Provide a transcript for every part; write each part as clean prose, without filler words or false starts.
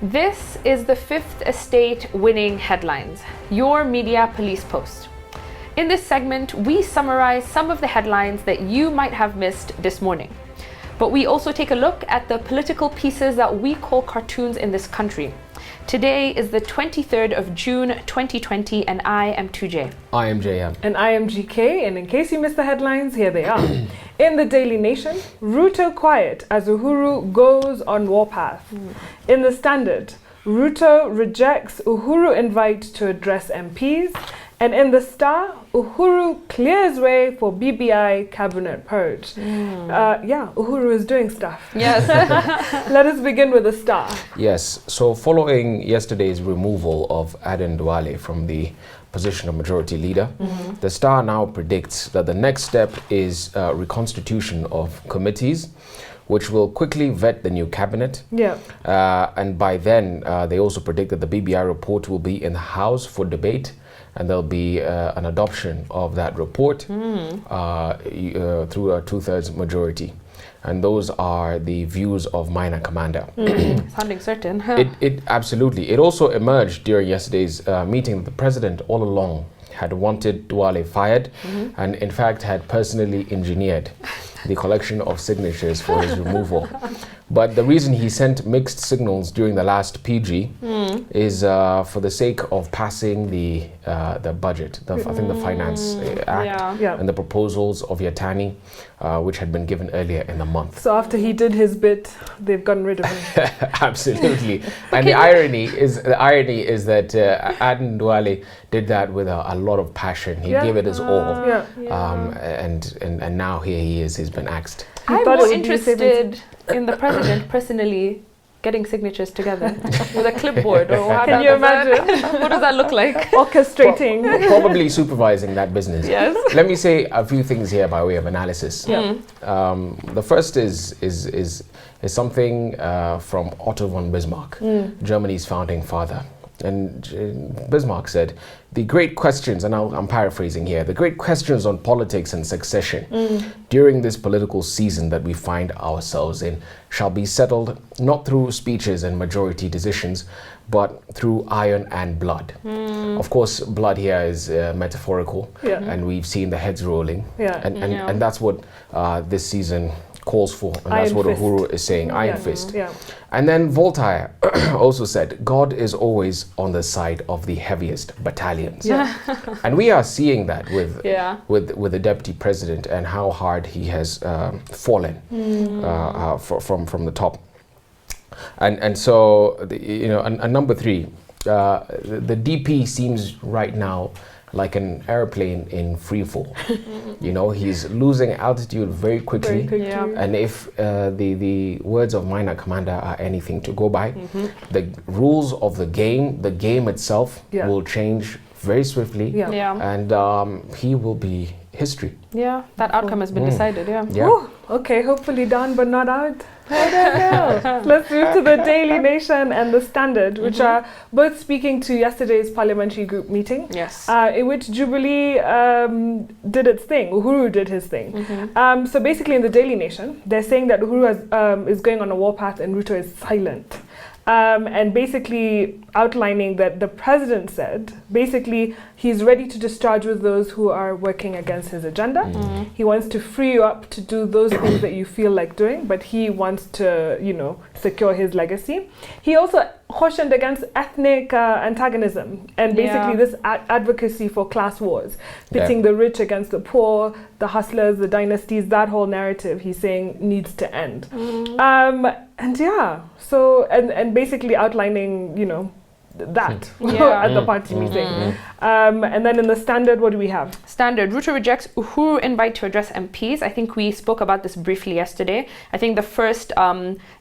This is the Fifth Estate winning headlines, your media police post. In this segment, we summarize some of the headlines that you might have missed this morning. But we also take a look at the political pieces that we call cartoons in this country. Today is the 23rd of June 2020 and I am 2J. I am JM. And I am GK, and in case you missed the headlines, here they are. In the Daily Nation, RUTO quiet as Uhuru goes on warpath. In the Standard, RUTO rejects Uhuru invite to address MPs. And in the Star, Uhuru clears way for BBI cabinet purge. Uhuru is doing stuff. Yes. Let us begin with the Star. Yes, so following yesterday's removal of Aden Duale from the position of majority leader, the Star now predicts that the next step is reconstitution of committees, which will quickly vet the new cabinet. And by then, they also predict that the BBI report will be in the House for debate, and there'll be an adoption of that report through a 2/3 majority. And those are the views of Minor Commander. Sounding certain. It absolutely. It also emerged during yesterday's meeting that the president all along had wanted Duale fired and in fact had personally engineered the collection of signatures for his removal. But the reason he sent mixed signals during the last PG is for the sake of passing the budget, I think the Finance Act and the proposals of Yatani, which had been given earlier in the month. So after he did his bit, they've gotten rid of him. Absolutely. And the irony is that Aden Duale did that with a lot of passion. He gave it his all. And now here he is, he's been axed. I'm more interested in the president personally getting signatures together with a clipboard. Or how Can you imagine? What does that look like? Orchestrating. Probably supervising that business. Yes. Let me say a few things here by way of analysis. The first is something from Otto von Bismarck, Germany's founding father. And Bismarck said, the great questions, and I'm paraphrasing here, the great questions on politics and succession during this political season that we find ourselves in shall be settled not through speeches and majority decisions, but through iron and blood. Of course, blood here is metaphorical, and we've seen the heads rolling. And that's what this season calls for, and that's what Uhuru is saying, iron fist. And then Voltaire also said, God is always on the side of the heaviest battalions. And we are seeing that with the deputy president and how hard he has fallen from the top. And so, and number three, the DP seems right now like an airplane in free fall. He's losing altitude very quickly. And if the words of Minor Commander are anything to go by, the rules of the game itself will change very swiftly, and he will be history. That outcome has been decided. Ooh, okay, hopefully done but not out. I don't know. Let's move to the Daily Nation and the Standard, which are both speaking to yesterday's parliamentary group meeting. In which Jubilee did its thing. Uhuru did his thing. So basically in the Daily Nation, they're saying that Uhuru is going on a warpath and RUTO is silent. And basically outlining that the president said, basically, he's ready to discharge with those who are working against his agenda. He wants to free you up to do those things that you feel like doing, but he wants to, secure his legacy. He also cautioned against ethnic antagonism and basically this advocacy for class wars, pitting the rich against the poor, the hustlers, the dynasties, that whole narrative he's saying needs to end. And basically outlining, that at the party meeting. And then in the Standard, what do we have? Standard, RUTO rejects Uhuru invite to address MPs. I think we spoke about this briefly yesterday. I think the first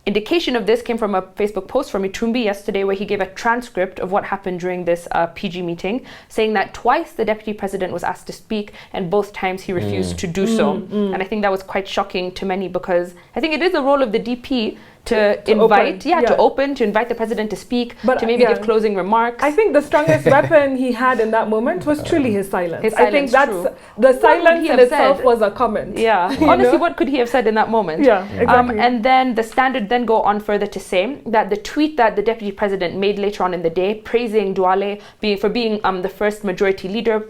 indication of this came from a Facebook post from Itumbi yesterday, where he gave a transcript of what happened during this PG meeting, saying that twice the deputy president was asked to speak and both times he refused to do so. And I think that was quite shocking to many, because I think it is the role of the DP to invite the president to speak, to maybe give closing remarks. I think the strongest weapon he had in that moment was truly his silence. I think the silence in itself was a comment. Yeah, honestly, what could he have said in that moment? Yeah, exactly. And then the Standard then go on further to say that the tweet that the deputy president made later on in the day, praising Duale for being the first majority leader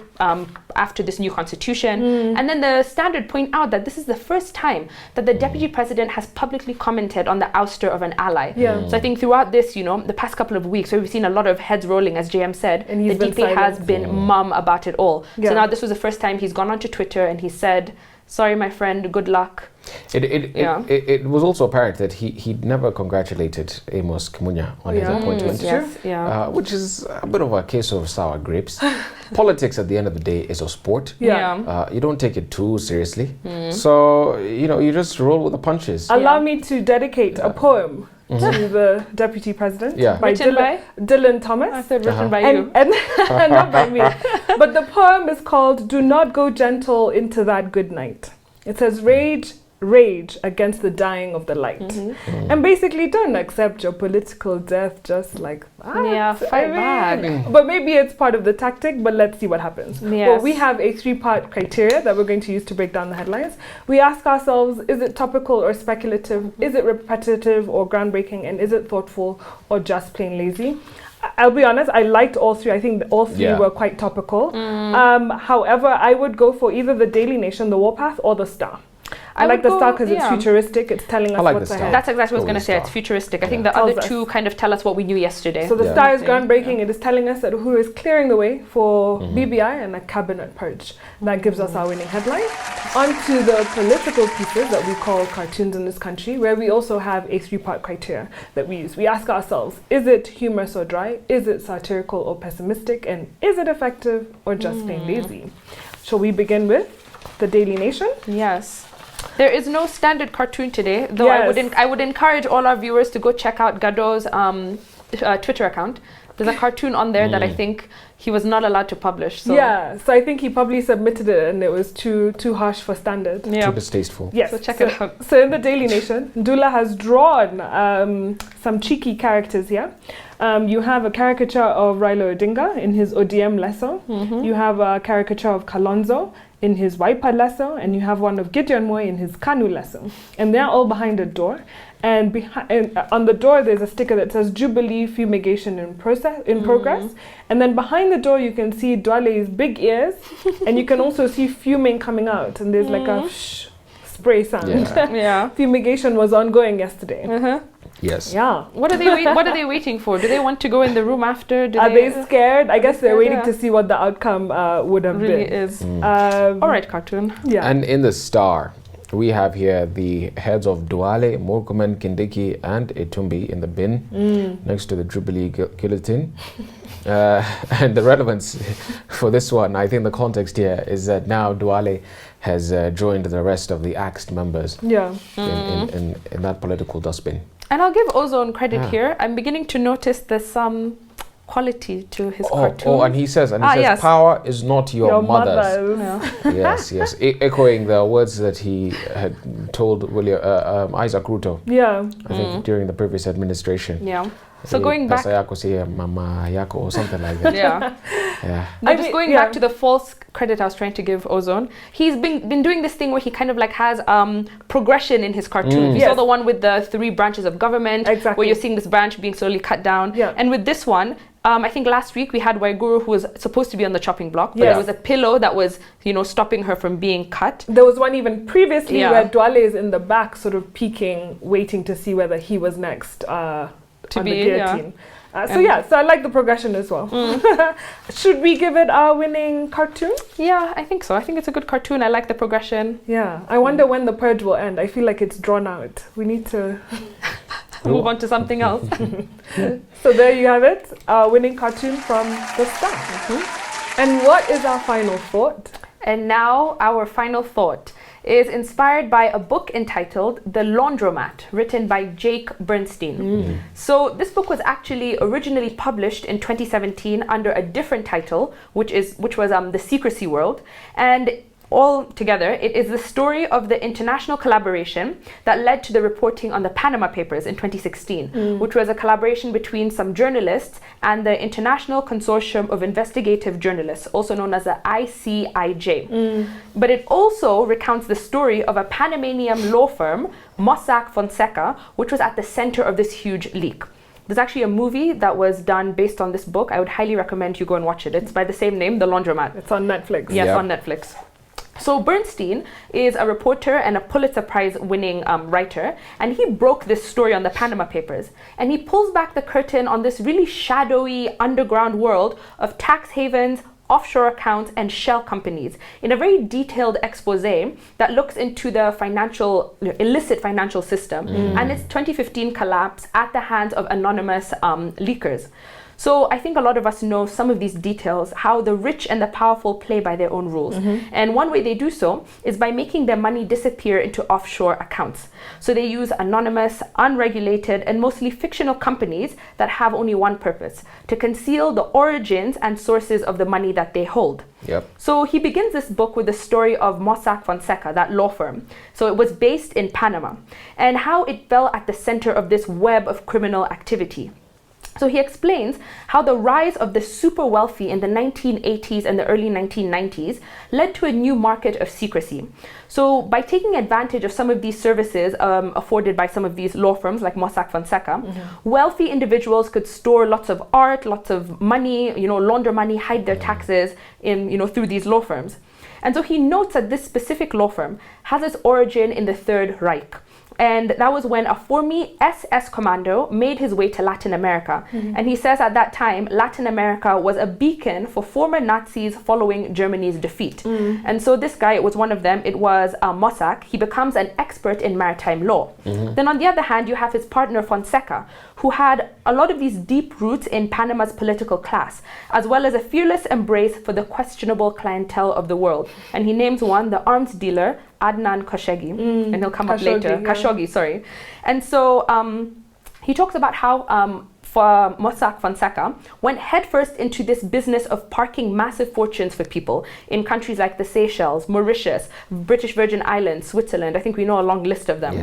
after this new constitution, and then the Standard point out that this is the first time that the deputy president has publicly commented on the ouster of an ally. So I think throughout this, the past couple of weeks, where we've seen a lot of heads rolling, as JM said, and the DP has been mum about it all. So now this was the first time he's gone onto Twitter and he said, sorry, my friend, good luck. It was also apparent that he never congratulated Amos Kimunya on his appointment, which is a bit of a case of sour grapes. Politics at the end of the day is a sport. You don't take it too seriously. So, you just roll with the punches. Allow me to dedicate a poem to the deputy president by Dylan Thomas. I said written by you. And not by me. But the poem is called Do Not Go Gentle Into That Good Night. It says, rage against the dying of the light. And basically don't accept your political death just like that. Yeah, fight back. But maybe it's part of the tactic, but let's see what happens. Well, we have a 3-part criteria that we're going to use to break down the headlines. We ask ourselves, is it topical or speculative? Is it repetitive or groundbreaking? And is it thoughtful or just plain lazy? I'll be honest, I liked all three. I think all three were quite topical. However, I would go for either the Daily Nation, the Warpath, or the Star. I like the Star because it's futuristic. It's telling us what's ahead. That's exactly what I was going to say. It's futuristic. I think the other two kind of tell us what we knew yesterday. So the Star is groundbreaking. It is telling us that Uhuru is clearing the way for BBI and a cabinet purge. That gives us our winning headline. On to the political pieces that we call cartoons in this country, where we also have a 3-part criteria that we use. We ask ourselves, is it humorous or dry? Is it satirical or pessimistic? And is it effective or just plain lazy? Shall we begin with the Daily Nation? Yes. There is no standard cartoon today, though I would encourage all our viewers to go check out Gado's Twitter account. There's a cartoon on there that I think he was not allowed to publish. So. So I think he probably submitted it and it was too harsh for standard. Too distasteful. Yes. So check it out. So in the Daily Nation, Dula has drawn some cheeky characters here. You have a caricature of Raila Odinga in his ODM leso. You have a caricature of Kalonzo in his Waipa leso, and you have one of Gideon Moi in his Kanu leso. And they're all behind a door. And on the door, there's a sticker that says Jubilee Fumigation in progress. And then behind the door, you can see Duale's big ears, and you can also see fuming coming out. And there's like a spray sound. Fumigation was ongoing yesterday. Yes. Yeah. What are they waiting for? Do they want to go in the room after? Are they scared? I guess they're waiting to see what the outcome would have been. Is. All right, cartoon. Yeah. And in the Star, we have here the heads of Duale, Murkomen, Kindiki, and Etumbi in the bin next to the Jubilee guillotine. And the relevance for this one, I think the context here is that now Duale has joined the rest of the axed members in that political dustbin. And I'll give Ozone credit here. I'm beginning to notice there's some quality to his cartoon. Oh, and he says, power is not your mother's. Yes. Echoing the words that he had told Isaac RUTO. I think during the previous administration. So going back, Mama Yako or something like that. Just going back to the false credit I was trying to give Ozone, he's been doing this thing where he kind of like has progression in his cartoons. You saw the one with the 3 branches of government, where you're seeing this branch being slowly cut down. And with this one, I think last week we had Waiguru, who was supposed to be on the chopping block, but there was a pillow that was, stopping her from being cut. There was one even previously where Duale is in the back, sort of peeking, waiting to see whether he was next. To be the guillotine. So I like the progression as well. Should we give it our winning cartoon? Yeah, I think so. I think it's a good cartoon. I like the progression. Yeah, I wonder when the purge will end. I feel like it's drawn out. We need to move on to something else. So there you have it, our winning cartoon from the Star. And what is our final thought? And now our final thought is inspired by a book entitled The Laundromat, written by Jake Bernstein. So this book was actually originally published in 2017 under a different title, which was The Secrecy World. And all together, it is the story of the international collaboration that led to the reporting on the Panama Papers in 2016, which was a collaboration between some journalists and the International Consortium of Investigative Journalists, also known as the ICIJ. But it also recounts the story of a Panamanian law firm, Mossack Fonseca, which was at the center of this huge leak. There's actually a movie that was done based on this book. I would highly recommend you go and watch it. It's by the same name, The Laundromat. It's on Netflix. Yes, on Netflix. So Bernstein is a reporter and a Pulitzer Prize winning writer, and he broke this story on the Panama Papers. And he pulls back the curtain on this really shadowy underground world of tax havens, offshore accounts, and shell companies in a very detailed expose that looks into the illicit financial system and its 2015 collapse at the hands of anonymous leakers. So I think a lot of us know some of these details, how the rich and the powerful play by their own rules. And one way they do so is by making their money disappear into offshore accounts. So they use anonymous, unregulated, and mostly fictional companies that have only one purpose: to conceal the origins and sources of the money that they hold. So he begins this book with the story of Mossack Fonseca, that law firm. So it was based in Panama, and how it fell at the center of this web of criminal activity. So he explains how the rise of the super wealthy in the 1980s and the early 1990s led to a new market of secrecy. So by taking advantage of some of these services afforded by some of these law firms like Mossack Fonseca, wealthy individuals could store lots of art, lots of money, launder money, hide their taxes through these law firms. And so he notes that this specific law firm has its origin in the Third Reich. And that was when a former SS commando made his way to Latin America. And he says at that time, Latin America was a beacon for former Nazis following Germany's defeat. And so this guy, it was one of them, it was Mossack. He becomes an expert in maritime law. Then on the other hand, you have his partner Fonseca, who had a lot of these deep roots in Panama's political class, as well as a fearless embrace for the questionable clientele of the world. And he names one, the arms dealer, Adnan Khashoggi, and he'll come up later. Khashoggi, sorry. And so he talks about how for Mossack Fonseca went headfirst into this business of parking massive fortunes for people in countries like the Seychelles, Mauritius, British Virgin Islands, Switzerland. I think we know a long list of them.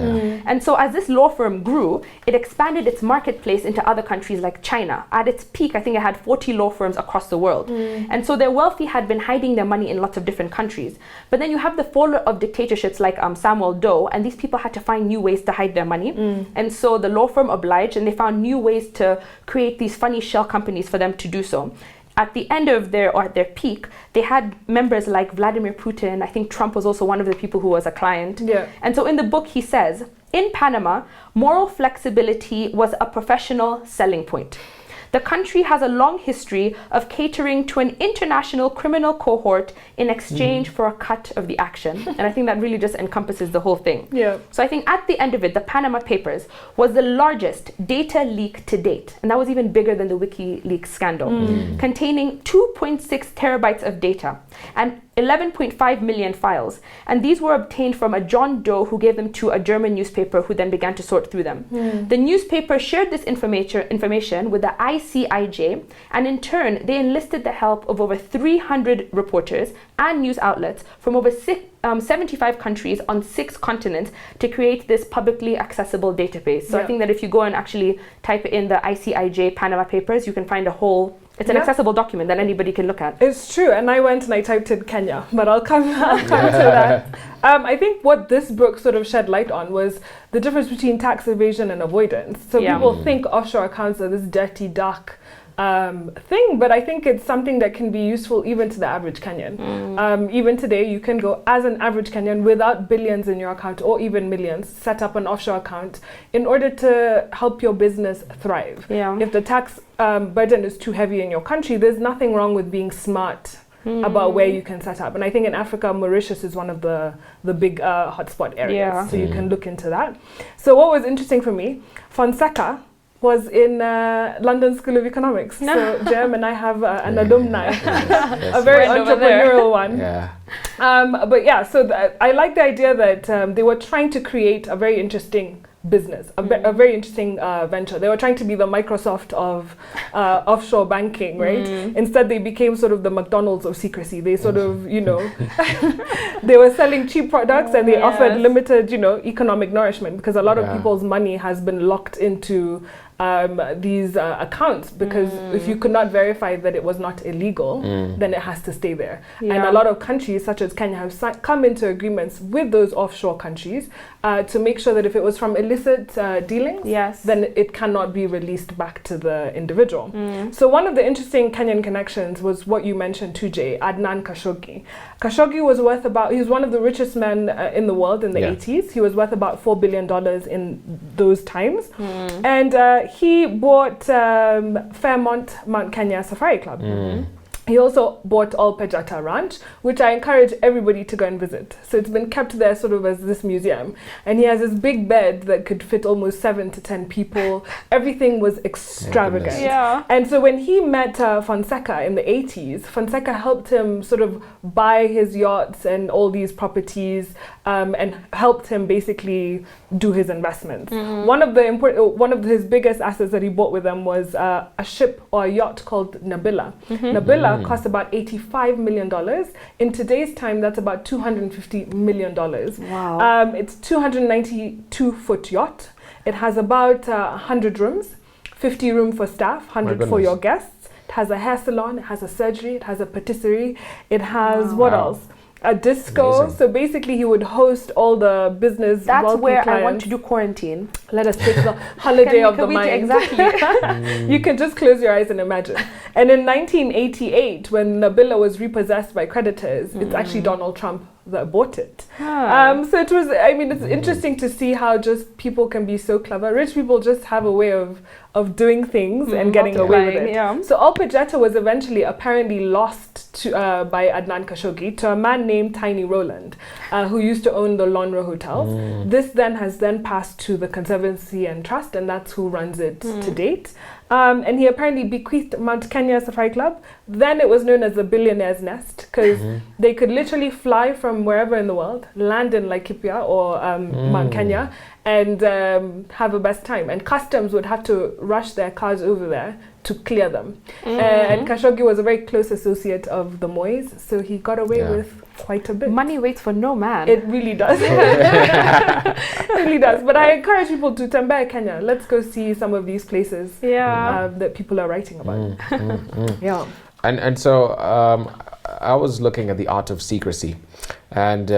And so as this law firm grew, it expanded its marketplace into other countries like China. At its peak, I think it had 40 law firms across the world. And so their wealthy had been hiding their money in lots of different countries. But then you have the fall of dictatorships like Samuel Doe, and these people had to find new ways to hide their money. And so the law firm obliged, and they found new ways to create these funny shell companies for them to do so. At the end of at their peak, they had members like Vladimir Putin. I think Trump was also one of the people who was a client. And so in the book, he says, in Panama, moral flexibility was a professional selling point. The country has a long history of catering to an international criminal cohort in exchange for a cut of the action. And I think that really just encompasses the whole thing. So I think at the end of it, the Panama Papers was the largest data leak to date. And that was even bigger than the WikiLeaks scandal, containing 2.6 terabytes of data and 11.5 million files. And these were obtained from a John Doe who gave them to a German newspaper who then began to sort through them. The newspaper shared this information with the ICIJ, and in turn, they enlisted the help of over 300 reporters and news outlets from over 75 countries on 6 continents to create this publicly accessible database. So I think that if you go and actually type in the ICIJ Panama Papers, you can find a whole, it's an accessible document that anybody can look at. It's true, and I went and I typed in Kenya, but I'll come to that. I think what this book sort of shed light on was the difference between tax evasion and avoidance. So people think offshore accounts are this dirty, dark thing, but I think it's something that can be useful even to the average Kenyan. Even today, you can go as an average Kenyan without billions in your account or even millions, set up an offshore account in order to help your business thrive. If the tax burden is too heavy in your country, there's nothing wrong with being smart about where you can set up. And I think in Africa, Mauritius is one of the big hotspot areas. So you can look into that. So what was interesting for me, Fonseca was in London School of Economics. So Jem and I have an alumni, a very entrepreneurial one. But yeah, so I like the idea that they were trying to create a very interesting business, a very interesting venture. They were trying to be the Microsoft of offshore banking, right? Instead, they became sort of the McDonald's of secrecy. They sort of, you know, they were selling cheap products and they offered limited, you know, economic nourishment, because a lot of people's money has been locked into these accounts, because if you could not verify that it was not illegal, then it has to stay there. And a lot of countries such as Kenya have come into agreements with those offshore countries to make sure that if it was from illicit dealings, then it cannot be released back to the individual. So one of the interesting Kenyan connections was what you mentioned too, Jay, Adnan Khashoggi. Khashoggi was worth he was one of the richest men in the world in the 80s. He was worth about $4 billion in those times. And he bought Fairmont Mount Kenya Safari Club. He also bought Olpejata Ranch, which I encourage everybody to go and visit. So it's been kept there sort of as this museum. And he has this big bed that could fit almost 7 to 10 people. Everything was extravagant. And so when he met Fonseca in the 80s, Fonseca helped him sort of buy his yachts and all these properties and helped him basically do his investments. One of his biggest assets that he bought with them was a ship or a yacht called Nabila. Nabila cost about $85 million. In today's time, that's about $250 million. Wow. It's 292-foot yacht. It has about 100 rooms, 50 room for staff, 100 for your guests. It has a hair salon, it has a surgery, it has a patisserie, it has what else? A disco. Amazing. So basically he would host all the business. That's where clients. I want to do quarantine. Let us take the holiday of the mind. Exactly. You can just close your eyes and imagine. And in 1988, when Nabila was repossessed by creditors, it's actually Donald Trump that bought it. So it was, I mean, it's interesting to see how just people can be so clever. Rich people just have a way of doing things and getting away with it. So Olpejeta was eventually apparently lost to, by Adnan Khashoggi to a man named Tiny Rowland, who used to own the Lonro Hotels. This then has passed to the Conservancy and Trust, and that's who runs it to date. And he apparently bequeathed Mount Kenya Safari Club. Then it was known as the Billionaire's Nest, because they could literally fly from wherever in the world, land in Laikipia or Mount Kenya, and have a best time. And customs would have to rush their cars over there to clear them. And Khashoggi was a very close associate of the Mois, so he got away with quite a bit. Money waits for no man. It really does. It really does. But I encourage people to Tembea, Kenya. Let's go see some of these places that people are writing about. And so I was looking at the art of secrecy. And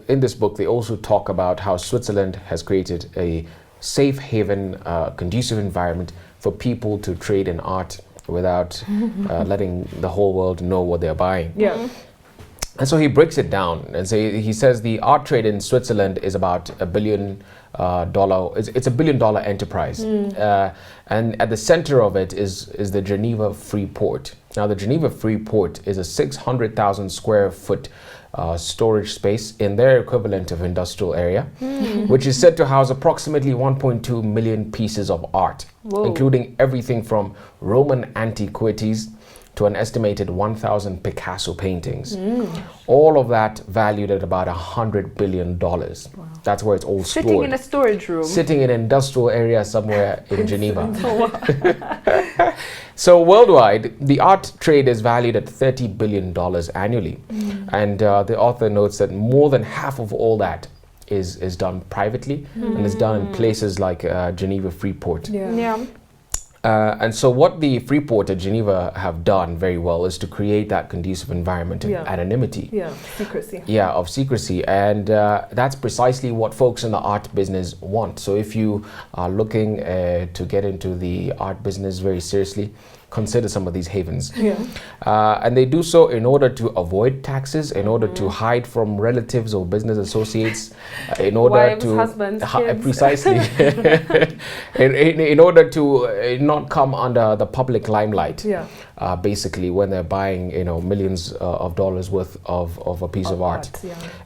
in this book, they also talk about how Switzerland has created a safe haven, conducive environment for people to trade in art without letting the whole world know what they're buying. And so he breaks it down and he says the art trade in Switzerland is about $1 billion. It's $1 billion enterprise. And at the center of it is the Geneva Free Port. Now, the Geneva Free Port is a 600,000 square foot storage space in their equivalent of industrial area, which is said to house approximately 1.2 million pieces of art, including everything from Roman antiquities to an estimated 1,000 Picasso paintings. All of that valued at about $100 billion. That's where it's all stored. Sitting in a storage room. Sitting in an industrial area somewhere in Geneva. So worldwide, the art trade is valued at $30 billion annually. And the author notes that more than half of all that is done privately and is done in places like Geneva Free Port. And so what the Freeport at Geneva have done very well is to create that conducive environment of anonymity. Secrecy. Of secrecy. And that's precisely what folks in the art business want. So if you are looking to get into the art business very seriously, consider some of these havens. And they do so in order to avoid taxes, in order to hide from relatives or business associates, in order Wives, to husbands, kids. Precisely in order to not come under the public limelight. Basically, when they're buying millions of dollars worth of a piece of art.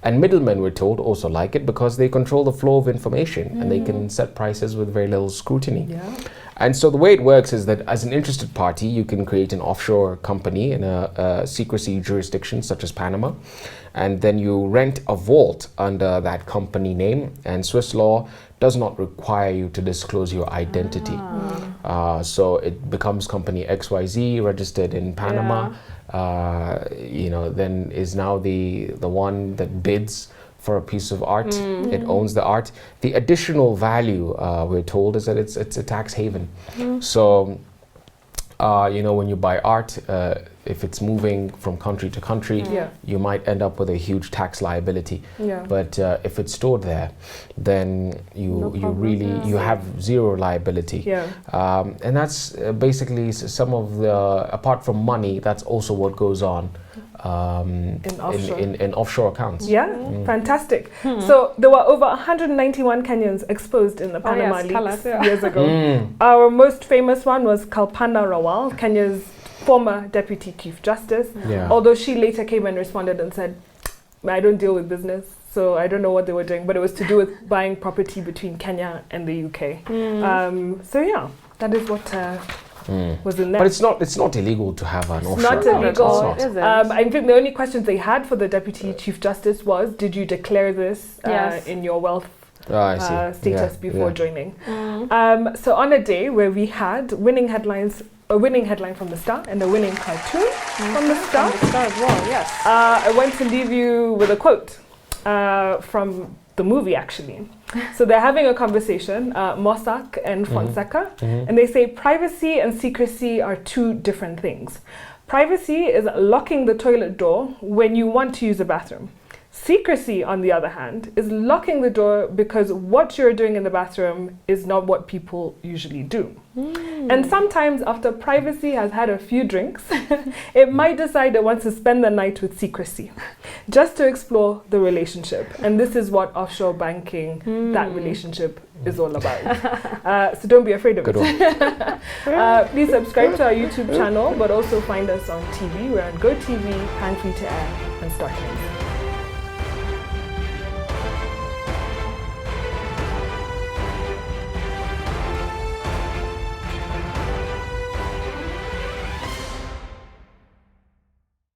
And middlemen, we're told, also like it because they control the flow of information and they can set prices with very little scrutiny. And so the way it works is that as an interested party, you can create an offshore company in a secrecy jurisdiction such as Panama, and then you rent a vault under that company name, and Swiss law does not require you to disclose your identity. So it becomes company XYZ registered in Panama, then is now the one that bids for a piece of art. It owns the art. The additional value, we're told, is that it's a tax haven. So, when you buy art, if it's moving from country to country, you might end up with a huge tax liability. But if it's stored there, then you have zero liability. And that's basically some of the, apart from money, that's also what goes on in offshore accounts. Fantastic. So there were over 191 Kenyans exposed in the Panama leaks years ago. Our most famous one was Kalpana Rawal, Kenya's former Deputy Chief Justice, although she later came and responded and said, I don't deal with business, so I don't know what they were doing, but it was to do with buying property between Kenya and the UK. That is what was in there. But it's not illegal to have an offshore account. Illegal. It's not. I think the only questions they had for the Deputy Chief Justice was, did you declare this in your wealth status before joining? So on a day where we had a winning headline from the Star and a winning cartoon from the Star. From the Star as well, yes. I want to leave you with a quote from the movie, actually. So they're having a conversation, Mossack and Fonseca, and they say privacy and secrecy are two different things. Privacy is locking the toilet door when you want to use a bathroom. Secrecy, on the other hand, is locking the door because what you're doing in the bathroom is not what people usually do. And sometimes after privacy has had a few drinks, it might decide it wants to spend the night with secrecy, just to explore the relationship. And this is what offshore banking, that relationship is all about. So don't be afraid of it. Please subscribe to our YouTube channel, but also find us on TV. We're on GoTV, Pan Free to Air, and Star Times.